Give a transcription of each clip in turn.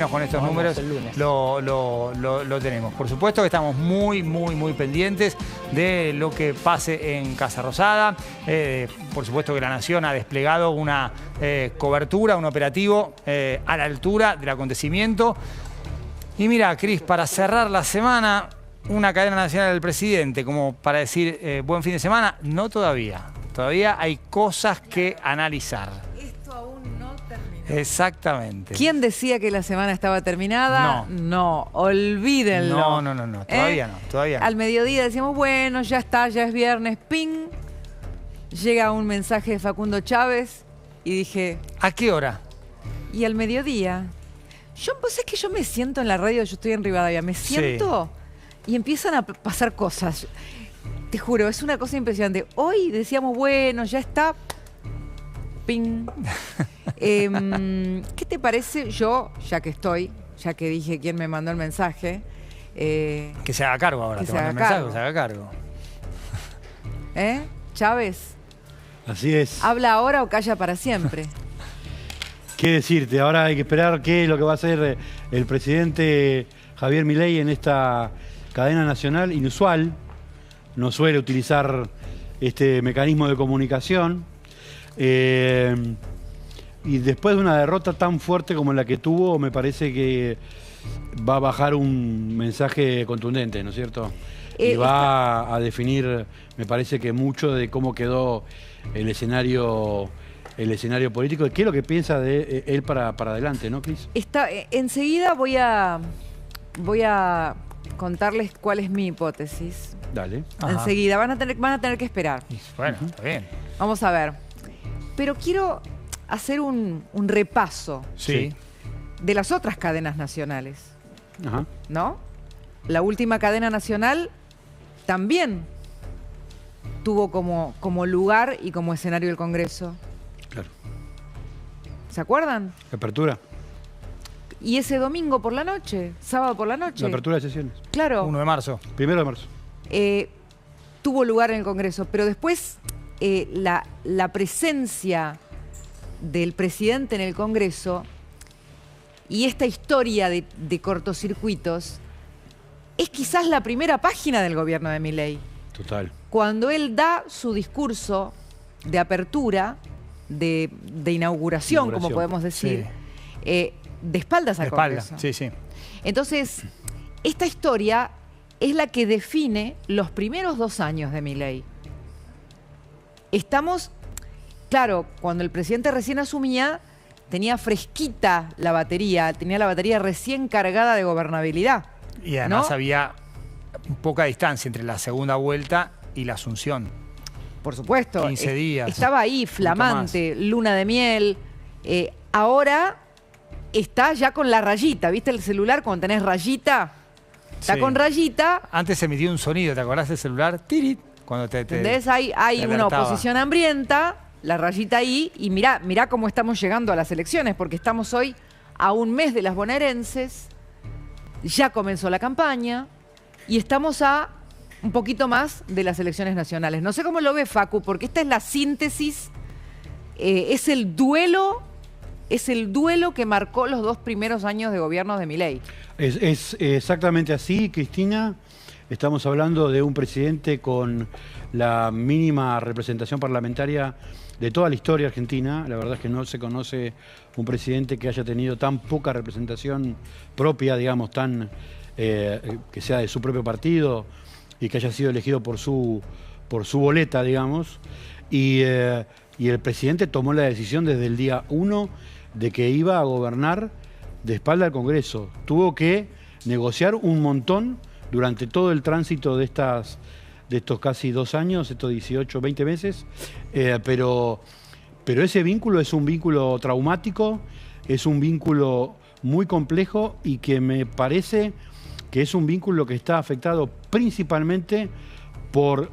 Con estos números lo tenemos. Por supuesto que estamos muy pendientes de lo que pase en Casa Rosada. Por supuesto que la Nación ha desplegado una cobertura, un operativo a la altura del acontecimiento. Y mira, Cris, para cerrar la semana, una cadena nacional del presidente, como para decir buen fin de semana, no todavía. Todavía hay cosas que analizar. Exactamente. ¿Quién decía que la semana estaba terminada? No, olvídenlo. No, todavía no. Al mediodía decíamos, bueno, ya está, ya es viernes, ping. Llega un mensaje de Facundo Chávez y dije... ¿A qué hora? Y al mediodía. Pues es que yo me siento en la radio, yo estoy en Rivadavia, me siento y empiezan a pasar cosas. Te juro, es una cosa impresionante. Hoy decíamos, bueno, ya está... Ping. ¿Qué te parece? Yo, ya que dije quién me mandó el mensaje. Que se haga cargo ahora, te mando el mensaje, que se haga cargo. Chávez. Así es. ¿Habla ahora o calla para siempre? ¿Qué decirte? Ahora hay que esperar qué es lo que va a hacer el presidente Javier Milei en esta cadena nacional inusual. No suele utilizar este mecanismo de comunicación. Y después de una derrota tan fuerte como la que tuvo, me parece que va a bajar un mensaje contundente, ¿no es cierto? Y va a definir, me parece que mucho de cómo quedó el escenario político. ¿Qué es lo que piensa de él para adelante, no, Cris? Enseguida voy a contarles cuál es mi hipótesis. Dale. Enseguida, van a tener que esperar. Bueno, está bien. Vamos a ver. Pero quiero hacer un repaso de las otras cadenas nacionales. ¿No? La última cadena nacional también tuvo como lugar y como escenario el Congreso. Claro. ¿Se acuerdan? Apertura. Y ese domingo por la noche, sábado por la noche. La apertura de sesiones. Claro. 1 de marzo. 1 de marzo. Tuvo lugar en el Congreso, pero después la presencia del presidente en el Congreso y esta historia de cortocircuitos es quizás la primera página del gobierno de Milei. Total. Cuando él da su discurso de apertura, de inauguración, como podemos decir, de espaldas al Congreso. Sí. Entonces, esta historia es la que define los primeros 2 años de Milei. Estamos, claro, cuando el presidente recién asumía, tenía fresquita la batería, tenía la batería recién cargada de gobernabilidad. Y además había poca distancia entre la segunda vuelta y la asunción. Por supuesto. 15 días. Estaba ahí, flamante, luna de miel. Ahora está ya con la rayita. ¿Viste el celular cuando tenés rayita? Está con rayita. Antes se emitía un sonido, ¿te acordás del celular? Tirit. Cuando ¿entendés? Hay una oposición hambrienta, la rayita ahí, y mirá cómo estamos llegando a las elecciones, porque estamos hoy a un mes de las bonaerenses, ya comenzó la campaña, y estamos a un poquito más de las elecciones nacionales. No sé cómo lo ve Facu, porque esta es la síntesis, es el duelo que marcó los 2 primeros años de gobierno de Milei. Es exactamente así, Cristina. Estamos hablando de un presidente con la mínima representación parlamentaria de toda la historia argentina. La verdad es que no se conoce un presidente que haya tenido tan poca representación propia, digamos, que sea de su propio partido y que haya sido elegido por su boleta, digamos. Y el presidente tomó la decisión desde el día 1 de que iba a gobernar de espalda al Congreso. Tuvo que negociar un montón durante todo el tránsito de estos casi 2 años, estos 18, 20 meses, pero ese vínculo es un vínculo traumático, es un vínculo muy complejo y que me parece que es un vínculo que está afectado principalmente por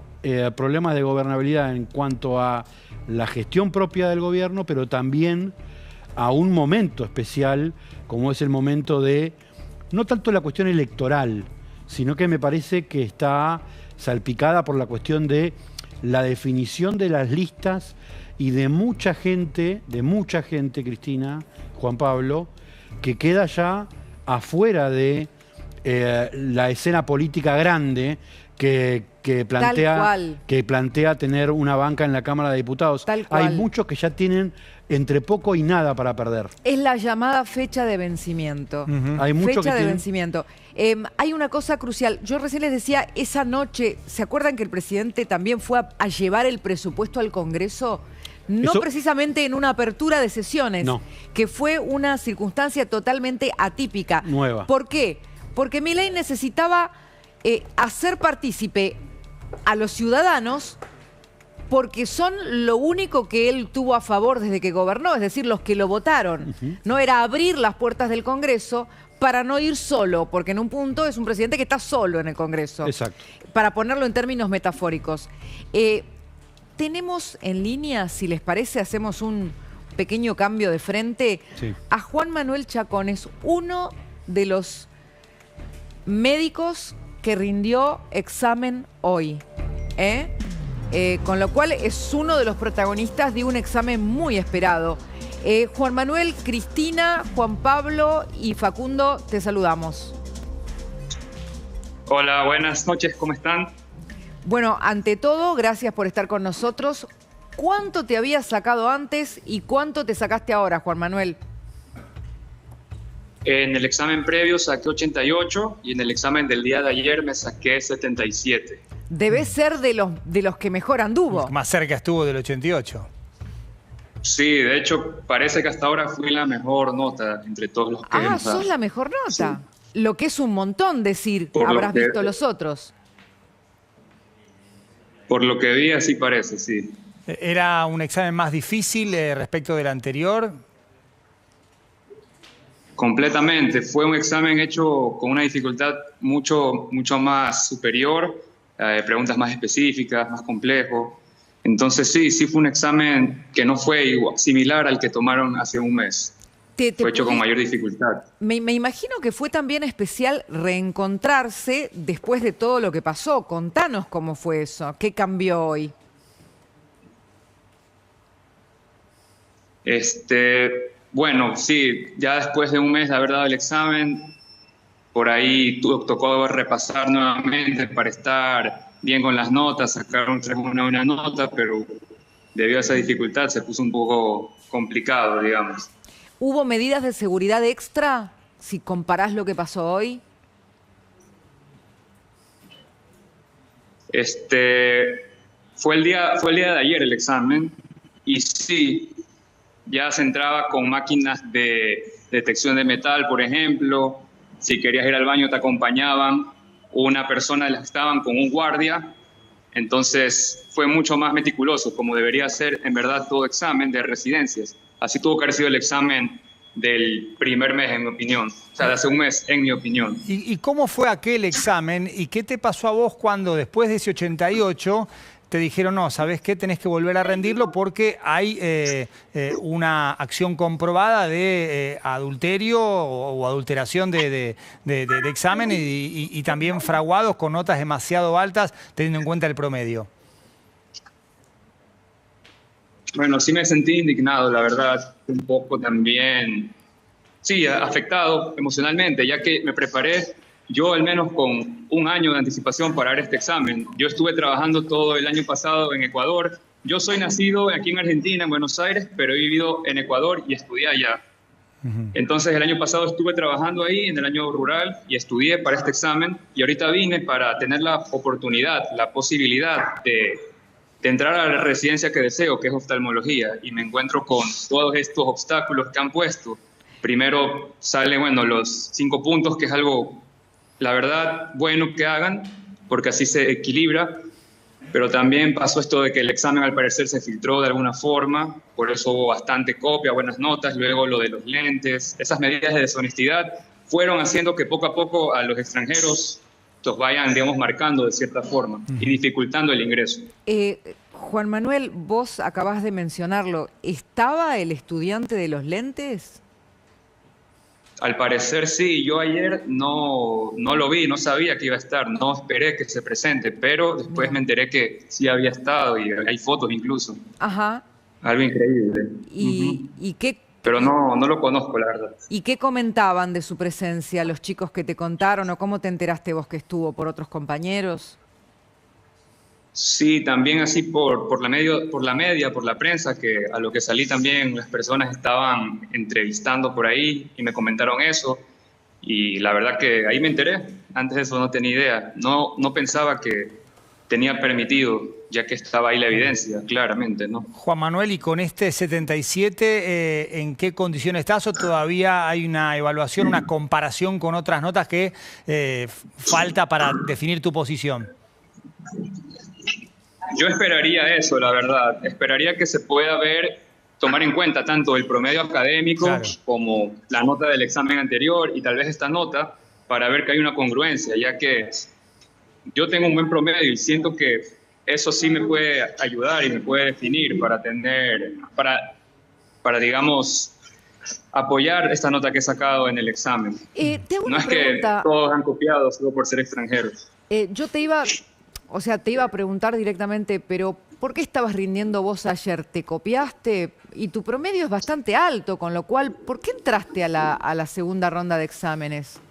problemas de gobernabilidad en cuanto a la gestión propia del gobierno, pero también a un momento especial como es el momento de, no tanto la cuestión electoral, sino que me parece que está salpicada por la cuestión de la definición de las listas y de mucha gente, Cristina, Juan Pablo, que queda ya afuera de la escena política grande que plantea tener una banca en la Cámara de Diputados. Hay muchos que ya tienen entre poco y nada para perder. Es la llamada fecha de vencimiento. Hay mucho fecha de vencimiento. Hay una cosa crucial. Yo recién les decía, esa noche, ¿se acuerdan que el presidente también fue a llevar el presupuesto al Congreso? No precisamente en una apertura de sesiones, que fue una circunstancia totalmente atípica. Nueva. ¿Por qué? Porque Milei necesitaba hacer partícipe a los ciudadanos porque son lo único que él tuvo a favor desde que gobernó, es decir, los que lo votaron. No era abrir las puertas del Congreso para no ir solo, porque en un punto es un presidente que está solo en el Congreso. Exacto. Para ponerlo en términos metafóricos. Tenemos en línea, si les parece, hacemos un pequeño cambio de frente. Sí. A Juan Manuel Chacón, es uno de los médicos que rindió examen hoy. Con lo cual es uno de los protagonistas de un examen muy esperado. Juan Manuel, Cristina, Juan Pablo y Facundo, te saludamos. Hola, buenas noches, ¿cómo están? Bueno, ante todo, gracias por estar con nosotros. ¿Cuánto te habías sacado antes y cuánto te sacaste ahora, Juan Manuel? En el examen previo saqué 88 y en el examen del día de ayer me saqué 77. Debes ser de los que mejor anduvo. Más cerca estuvo del 88. Sí, de hecho, parece que hasta ahora fui la mejor nota entre todos los que hemos dado. ¿Sos la mejor nota? Sí. Lo que es un montón decir, habrás visto los otros. Por lo que vi, así parece, sí. ¿Era un examen más difícil respecto del anterior? Completamente. Fue un examen hecho con una dificultad mucho más superior, preguntas más específicas, más complejo. Entonces sí fue un examen que no fue similar al que tomaron hace un mes. Fue hecho con mayor dificultad. Me imagino que fue también especial reencontrarse después de todo lo que pasó. Contanos cómo fue eso. ¿Qué cambió hoy? Bueno, sí, ya después de un mes de haber dado el examen, por ahí tocó repasar nuevamente para estar bien con las notas, sacar una buena nota, pero debido a esa dificultad se puso un poco complicado, digamos. ¿Hubo medidas de seguridad extra si comparás lo que pasó hoy? Fue el día de ayer el examen y sí, ya se entraba con máquinas de detección de metal, por ejemplo. Si querías ir al baño te acompañaban una persona de las que estaban con un guardia. Entonces fue mucho más meticuloso, como debería ser en verdad todo examen de residencias. Así tuvo que haber sido el examen del primer mes, en mi opinión. O sea, de hace un mes, en mi opinión. ¿Y cómo fue aquel examen? ¿Y qué te pasó a vos cuando después de ese 88 te dijeron, no, ¿sabés qué? Tenés que volver a rendirlo porque hay una acción comprobada de adulterio o adulteración de examen y también fraguados con notas demasiado altas teniendo en cuenta el promedio? Bueno, sí me sentí indignado, la verdad, un poco también, sí, afectado emocionalmente, ya que me preparé yo al menos con un año de anticipación para dar este examen. Yo estuve trabajando todo el año pasado en Ecuador. Yo soy nacido aquí en Argentina, en Buenos Aires, pero he vivido en Ecuador y estudié allá. Entonces el año pasado estuve trabajando ahí en el año rural y estudié para este examen y ahorita vine para tener la oportunidad, la posibilidad de entrar a la residencia que deseo, que es oftalmología, y me encuentro con todos estos obstáculos que han puesto. Primero salen, bueno, los 5 puntos, que es algo, la verdad, bueno que hagan, porque así se equilibra, pero también pasó esto de que el examen al parecer se filtró de alguna forma, por eso hubo bastante copia, buenas notas, luego lo de los lentes. Esas medidas de deshonestidad fueron haciendo que poco a poco a los extranjeros los vayan, digamos, marcando de cierta forma y dificultando el ingreso. Juan Manuel, vos acabás de mencionarlo, ¿estaba el estudiante de los lentes? Al parecer sí, yo ayer no lo vi, no sabía que iba a estar, no esperé que se presente, pero después me enteré que sí había estado y hay fotos incluso. Ajá. Algo increíble. ¿Y pero no lo conozco, la verdad. ¿Y qué comentaban de su presencia los chicos que te contaron o cómo te enteraste vos que estuvo por otros compañeros? Sí, también así por la prensa, que a lo que salí también las personas estaban entrevistando por ahí y me comentaron eso. Y la verdad que ahí me enteré. Antes de eso no tenía idea. No pensaba que tenía permitido, ya que estaba ahí la evidencia, claramente, ¿no? Juan Manuel, y con este 77, ¿en qué condiciones estás? ¿O todavía hay una evaluación, una comparación con otras notas que falta para definir tu posición? Yo esperaría eso, la verdad. Esperaría que se pueda tomar en cuenta tanto el promedio académico, claro, como la nota del examen anterior y tal vez esta nota, para ver que hay una congruencia, ya que yo tengo un buen promedio y siento que eso sí me puede ayudar y me puede definir para digamos, apoyar esta nota que he sacado en el examen. No es pregunta. Que todos han copiado solo por ser extranjeros. Yo te iba a preguntar directamente, pero ¿por qué estabas rindiendo vos ayer? ¿Te copiaste? Y tu promedio es bastante alto, con lo cual, ¿por qué entraste a la segunda ronda de exámenes?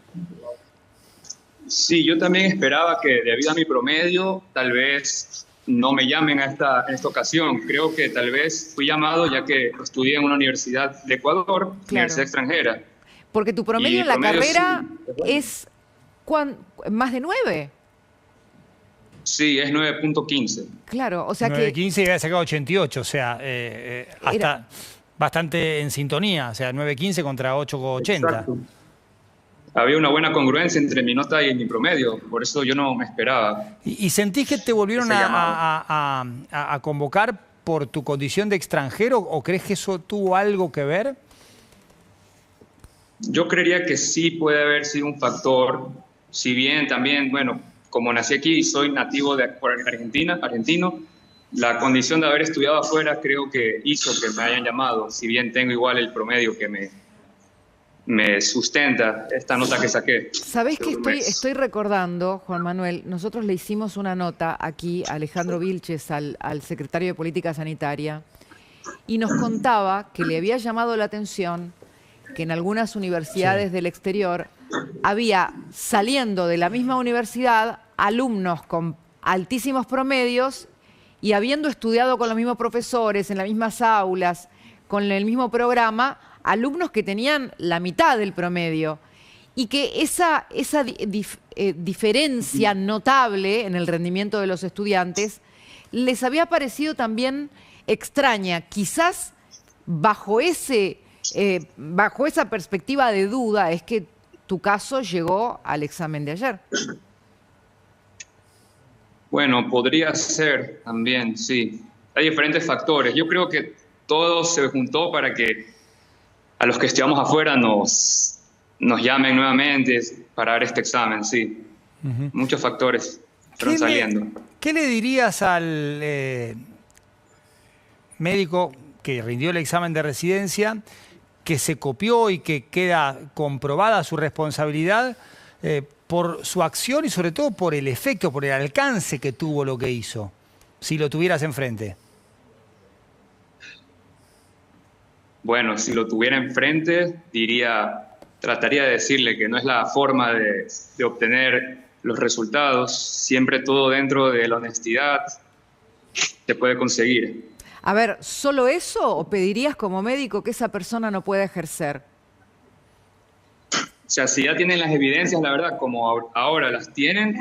Sí, yo también esperaba que debido a mi promedio, tal vez no me llamen en esta ocasión. Creo que tal vez fui llamado ya que estudié en una universidad de Ecuador, claro, universidad extranjera. Porque tu promedio en la carrera es más de 9. Sí, es 9.15. Claro, o sea 9.15 y había sacado 88, o sea, hasta bastante en sintonía, o sea, 9.15 contra 8.80. Exacto. Había una buena congruencia entre mi nota y mi promedio, por eso yo no me esperaba. ¿Y sentís que te volvieron a convocar por tu condición de extranjero o crees que eso tuvo algo que ver? Yo creería que sí puede haber sido un factor, si bien también, bueno, como nací aquí y soy nativo de argentino, la condición de haber estudiado afuera creo que hizo que me hayan llamado, si bien tengo igual el promedio que me sustenta esta nota que saqué. ¿Sabés que estoy recordando, Juan Manuel? Nosotros le hicimos una nota aquí a Alejandro Vilches, al secretario de Política Sanitaria, y nos contaba que le había llamado la atención que en algunas universidades del exterior había, saliendo de la misma universidad, alumnos con altísimos promedios y habiendo estudiado con los mismos profesores, en las mismas aulas, con el mismo programa, alumnos que tenían la mitad del promedio. Y que esa diferencia notable en el rendimiento de los estudiantes les había parecido también extraña. Quizás bajo esa perspectiva de duda es que tu caso llegó al examen de ayer. Bueno, podría ser también, sí. Hay diferentes factores. Yo creo que todo se juntó para que a los que estudiamos afuera nos llamen nuevamente para dar este examen, sí. Muchos factores fueron saliendo. ¿Qué le dirías al médico que rindió el examen de residencia, que se copió y que queda comprobada su responsabilidad por su acción y sobre todo por el efecto, por el alcance que tuvo lo que hizo, si lo tuvieras enfrente? Bueno, si lo tuviera enfrente, trataría de decirle que no es la forma de obtener los resultados. Siempre todo dentro de la honestidad se puede conseguir. A ver, ¿solo eso o pedirías como médico que esa persona no pueda ejercer? O sea, si ya tienen las evidencias, la verdad, como ahora las tienen,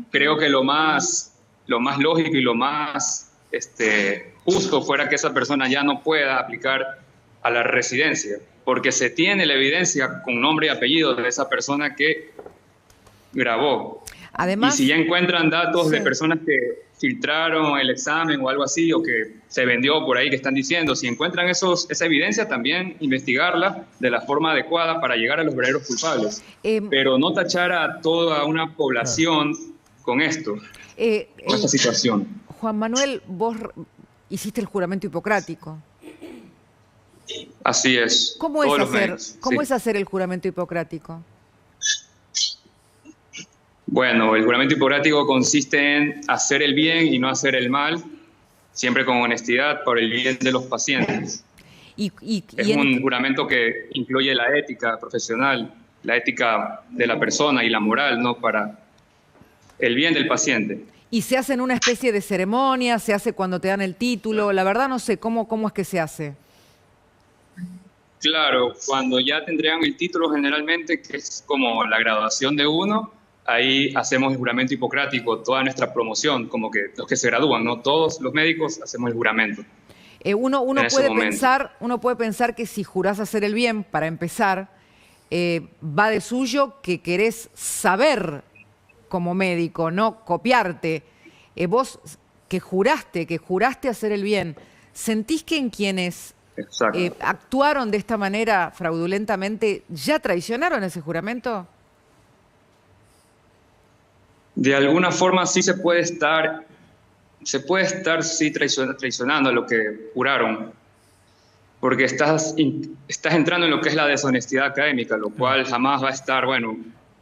creo que lo más lógico y lo más justo fuera que esa persona ya no pueda aplicar a la residencia, porque se tiene la evidencia con nombre y apellido de esa persona que grabó. Además, y si ya encuentran datos de personas que filtraron el examen o algo así, o que se vendió por ahí, que están diciendo, si encuentran esa evidencia, también investigarla de la forma adecuada para llegar a los verdaderos culpables. Pero no tachar a toda una población con esto, con esta situación. Juan Manuel, vos hiciste el juramento hipocrático. Así es. ¿Cómo es hacer el juramento hipocrático? Bueno, el juramento hipocrático consiste en hacer el bien y no hacer el mal, siempre con honestidad por el bien de los pacientes. Es un juramento que incluye la ética profesional, la ética de la persona y la moral, ¿no? Para el bien del paciente. ¿Y se hace en una especie de ceremonia? ¿Se hace cuando te dan el título? La verdad no sé, ¿cómo es que se hace? Claro, cuando ya tendrían el título generalmente, que es como la graduación de uno, ahí hacemos el juramento hipocrático, toda nuestra promoción, como que los que se gradúan, ¿no? Todos los médicos hacemos el juramento. Uno puede pensar que si jurás hacer el bien, para empezar, va de suyo que querés saber como médico, no copiarte. Vos que juraste hacer el bien, ¿sentís que en quienes actuaron de esta manera fraudulentamente ya traicionaron ese juramento? De alguna forma sí se puede estar sí traicionando a lo que juraron, porque estás entrando en lo que es la deshonestidad académica, lo cual jamás va a estar, bueno,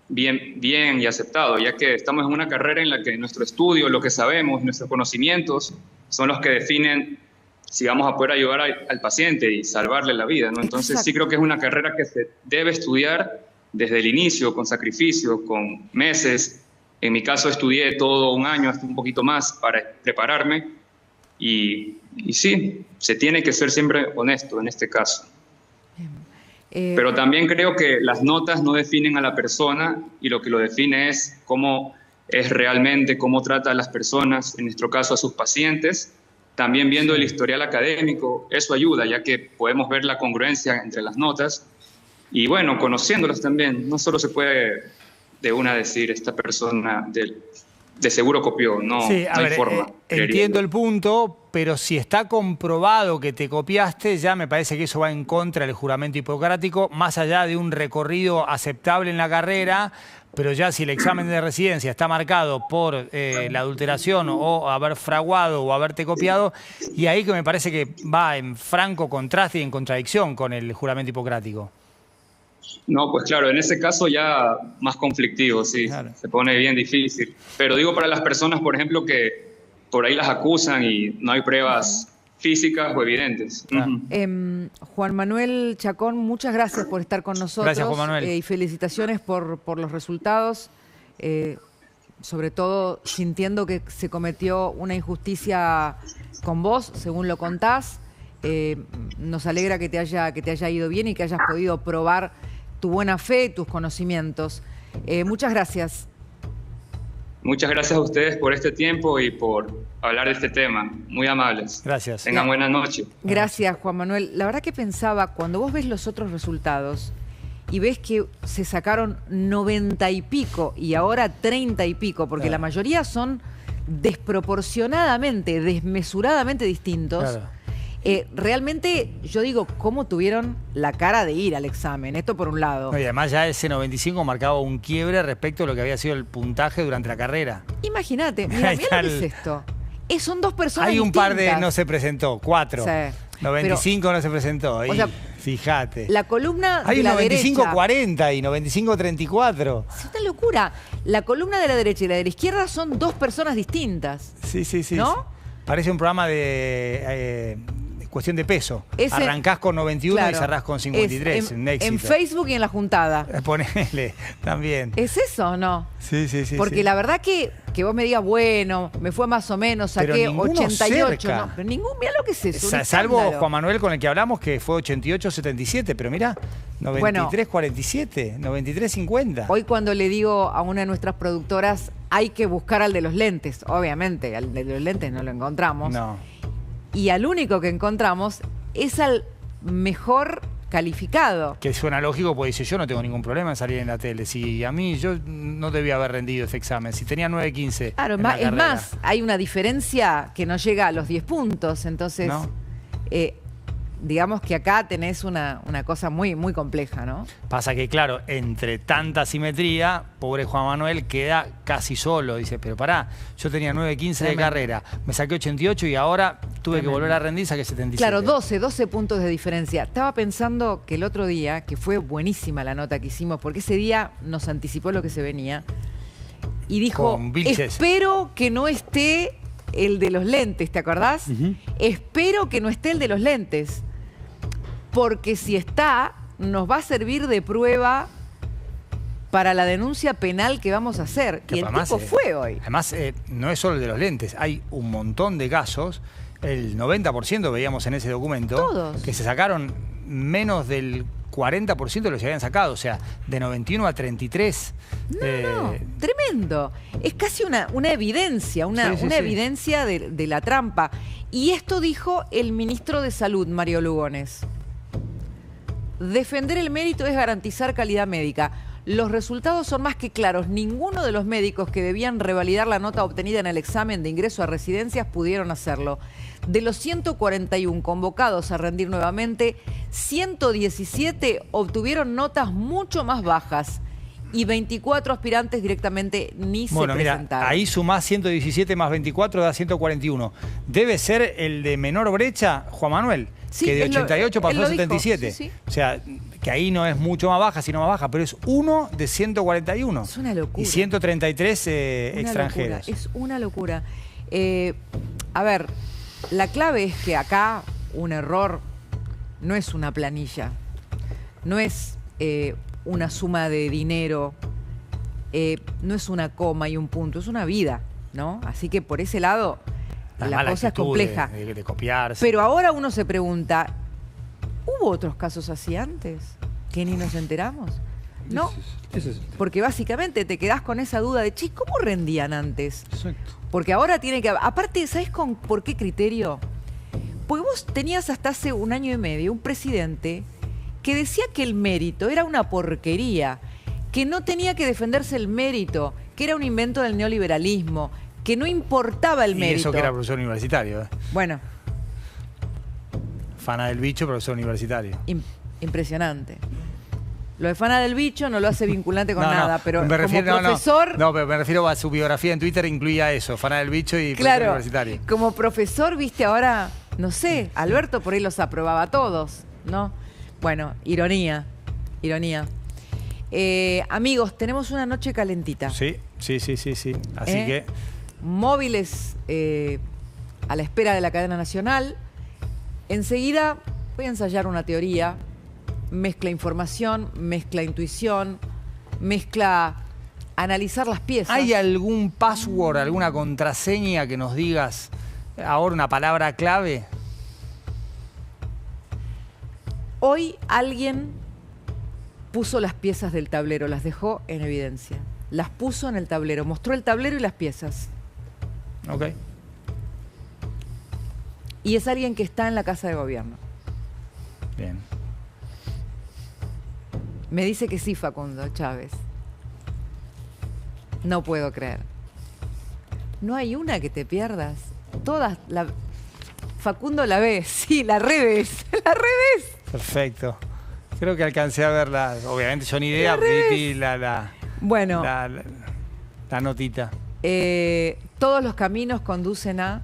bien y aceptado, ya que estamos en una carrera en la que nuestro estudio, lo que sabemos, nuestros conocimientos son los que definen si vamos a poder ayudar al paciente y salvarle la vida, ¿no? Entonces sí creo que es una carrera que se debe estudiar desde el inicio, con sacrificio, con meses. En mi caso estudié todo un año, hasta un poquito más, para prepararme. Y sí, se tiene que ser siempre honesto en este caso. Pero también creo que las notas no definen a la persona y lo que lo define es cómo es realmente, cómo trata a las personas, en nuestro caso a sus pacientes. También viendo el historial académico, eso ayuda, ya que podemos ver la congruencia entre las notas. Y bueno, conociéndolas también, no solo se puede de una decir esta persona de seguro copió, no, sí, no hay forma. Entiendo el punto, pero si está comprobado que te copiaste, ya me parece que eso va en contra del juramento hipocrático, más allá de un recorrido aceptable en la carrera, pero ya si el examen de residencia está marcado por la adulteración o haber fraguado o haberte copiado, y ahí que me parece que va en franco contraste y en contradicción con el juramento hipocrático. No, pues claro, en ese caso ya más conflictivo, sí, claro. Se pone bien difícil. Pero digo para las personas, por ejemplo, que por ahí las acusan y no hay pruebas físicas o evidentes. Juan Manuel Chacón, muchas gracias por estar con nosotros. Gracias, Juan Manuel. Y felicitaciones por los resultados, sobre todo sintiendo que se cometió una injusticia con vos, según lo contás. Nos alegra que te haya ido bien y que hayas podido probar tu buena fe, tus conocimientos. Muchas gracias. Muchas gracias a ustedes por este tiempo y por hablar de este tema. Muy amables. Gracias. Tengan buena noche. Gracias, Juan Manuel. La verdad que pensaba, cuando vos ves los otros resultados y ves que se sacaron 90 y pico y ahora 30 y pico, porque la mayoría son desproporcionadamente, desmesuradamente distintos. Claro. Realmente, yo digo, ¿cómo tuvieron la cara de ir al examen? Esto por un lado. No, y además ya ese 95 marcaba un quiebre respecto a lo que había sido el puntaje durante la carrera. Imagínate, mira lo que es esto. Son dos personas Hay un distintas. par de no se presentó, 4. Sí. 95 pero, no se presentó. Ahí, o sea, fíjate. La columna hay de la 95-40 y 95-34. Es una locura. La columna de la derecha y la de la izquierda son dos personas distintas. Sí, sí, sí. ¿No? Sí. Parece un programa de cuestión de peso. Arrancás con 91 y cerrás con 53. En Facebook y en la juntada. Ponele, también. ¿Es eso o no? Sí, sí, sí. Porque la verdad que vos me digas, bueno, me fue más o menos, saqué 88. No, pero mirá lo que es eso. Salvo Juan Manuel con el que hablamos, que fue 88-77, pero mirá, 93-47, 93-50. Hoy cuando le digo a una de nuestras productoras, hay que buscar al de los lentes. Obviamente, al de los lentes no lo encontramos. No. Y al único que encontramos es al mejor calificado. Que suena lógico, porque dice, yo no tengo ningún problema en salir en la tele. Si a mí, yo no debía haber rendido ese examen. Si tenía 9.15 claro, es más, hay una diferencia que no llega a los 10 puntos. Entonces, ¿no? Digamos que acá tenés una cosa muy, muy compleja, ¿no? Pasa que, claro, entre tanta simetría, pobre Juan Manuel queda casi solo. Dice, pero pará, yo tenía 9.15 de carrera, me saqué 88 y ahora tuve que volver a rendir, saqué 77. Claro, 12 puntos de diferencia. Estaba pensando que el otro día, que fue buenísima la nota que hicimos, porque ese día nos anticipó lo que se venía, y dijo, espero que no esté el de los lentes, ¿te acordás? Espero que no esté el de los lentes. porque si está, nos va a servir de prueba para la denuncia penal que vamos a hacer. Y el tipo fue hoy. Además, no es solo el de los lentes. Hay un montón de casos, el 90% veíamos en ese documento, todos, que se sacaron menos del 40% de los que habían sacado. O sea, de 91 a 33. No, tremendo. Es casi una evidencia, una evidencia de la trampa. Y esto dijo el ministro de Salud, Mario Lugones. Defender el mérito es garantizar calidad médica. Los resultados son más que claros. Ninguno de los médicos que debían revalidar la nota obtenida en el examen de ingreso a residencias pudieron hacerlo. De los 141 convocados a rendir nuevamente, 117 obtuvieron notas mucho más bajas y 24 aspirantes directamente ni se presentaron. Mira, ahí sumás 117 más 24 da 141. Debe ser el de menor brecha, Juan Manuel, sí, que de 88 pasó a 77. Sí. O sea, que ahí no es mucho más baja, sino más baja, pero es uno de 141. Es una locura. Y 133 extranjeros. Locura, es una locura. A ver, la clave es que acá un error no es una planilla, no es una suma de dinero, no es una coma y un punto, es una vida, ¿no? Así que por ese lado la cosa es compleja. De copiarse. Pero ahora uno se pregunta, ¿hubo otros casos así antes que ni nos enteramos? No, porque básicamente te quedás con esa duda de, che, ¿cómo rendían antes? Exacto. Porque ahora tiene que... Aparte, ¿sabés por qué criterio? Porque vos tenías hasta hace un año y medio un presidente que decía que el mérito era una porquería, que no tenía que defenderse el mérito, que era un invento del neoliberalismo, que no importaba el mérito. Y eso que era profesor universitario. Bueno. Fana del bicho, profesor universitario. Impresionante. Lo de Fana del bicho no lo hace vinculante con nada, pero me refiero, como profesor... No, pero me refiero a su biografía en Twitter, incluía eso, Fana del bicho y profesor universitario. Como profesor, viste, ahora, no sé, Alberto por ahí los aprobaba a todos, ¿no? Bueno, ironía. Amigos, tenemos una noche calentita. Sí. Así que... Móviles a la espera de la cadena nacional. Enseguida voy a ensayar una teoría. Mezcla información, mezcla intuición, mezcla analizar las piezas. ¿Hay algún password, alguna contraseña que nos digas ahora una palabra clave? Hoy alguien puso las piezas del tablero, las dejó en evidencia. Las puso en el tablero, mostró el tablero y las piezas. Ok. Y es alguien que está en la Casa de Gobierno. Bien. Me dice que sí, Facundo Chávez. No puedo creer. No hay una que te pierdas. Todas. Facundo la ves. Sí, la revés. La revés. Perfecto. Creo que alcancé a verla. Obviamente yo ni idea. Bueno. La notita. Todos los caminos conducen a...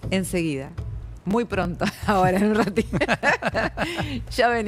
Enseguida. Muy pronto. Ahora, en un ratito. Ya venimos.